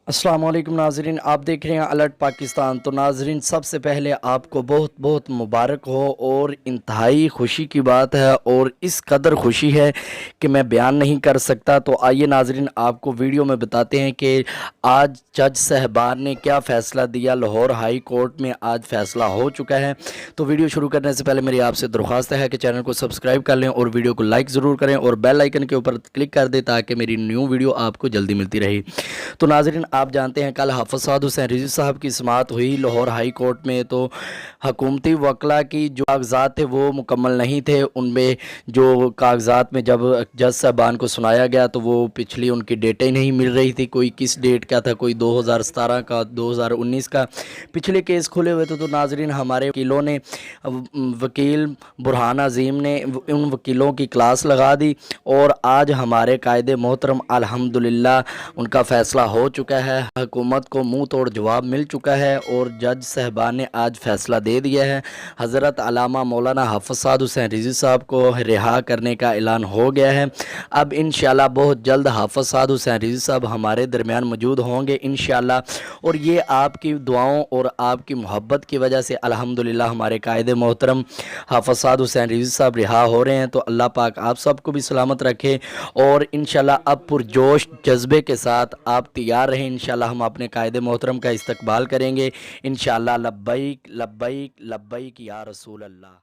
السلام علیکم ناظرین، آپ دیکھ رہے ہیں الرٹ پاکستان۔ تو ناظرین، سب سے پہلے آپ کو بہت بہت مبارک ہو اور انتہائی خوشی کی بات ہے، اور اس قدر خوشی ہے کہ میں بیان نہیں کر سکتا۔ تو آئیے ناظرین، آپ کو ویڈیو میں بتاتے ہیں کہ آج جج صاحبان نے کیا فیصلہ دیا۔ لاہور ہائی کورٹ میں آج فیصلہ ہو چکا ہے۔ تو ویڈیو شروع کرنے سے پہلے میری آپ سے درخواست ہے کہ چینل کو سبسکرائب کر لیں اور ویڈیو کو لائک ضرور کریں اور بیل آئیکن کے اوپر کلک کر دیں تاکہ میری نیو ویڈیو آپ کو جلدی ملتی رہے۔ تو ناظرین، آپ جانتے ہیں کل حافظ سعد حسین رضوی صاحب کی سماعت ہوئی لاہور ہائی کورٹ میں۔ تو حکومتی وکلاء کی جو کاغذات تھے وہ مکمل نہیں تھے۔ ان میں جو کاغذات میں جب جج صاحبان کو سنایا گیا تو وہ پچھلی ان کی ڈیٹیں نہیں مل رہی تھی، کوئی کس ڈیٹ کا تھا، کوئی 2017 کا، 2019 کا پچھلے کیس کھلے ہوئے تھے۔ تو ناظرین، ہمارے وکیلوں نے، وکیل برہان عظیم نے ان وکیلوں کی کلاس لگا دی، اور آج ہمارے قائد محترم الحمدللہ ان کا فیصلہ ہو چکا ہے۔ حکومت کو منہ توڑ جواب مل چکا ہے اور جج صاحبان نے آج فیصلہ دے دیا ہے۔ حضرت علامہ مولانا حافظ سعد حسین رضوی صاحب کو رہا کرنے کا اعلان ہو گیا ہے۔ اب انشاءاللہ بہت جلد حافظ سعد حسین رضوی صاحب ہمارے درمیان موجود ہوں گے انشاءاللہ، اور یہ آپ کی دعاؤں اور آپ کی محبت کی وجہ سے الحمدللہ ہمارے قائد محترم حافظ سعد حسین رضوی صاحب رہا ہو رہے ہیں۔ تو اللہ پاک آپ سب کو بھی سلامت رکھے، اور انشاءاللہ اب پرجوش جذبے کے ساتھ آپ تیار رہیں۔ انشاءاللہ ہم اپنے قائد محترم کا استقبال کریں گے انشاءاللہ۔ لبیک لبیک لبیک یا رسول اللہ۔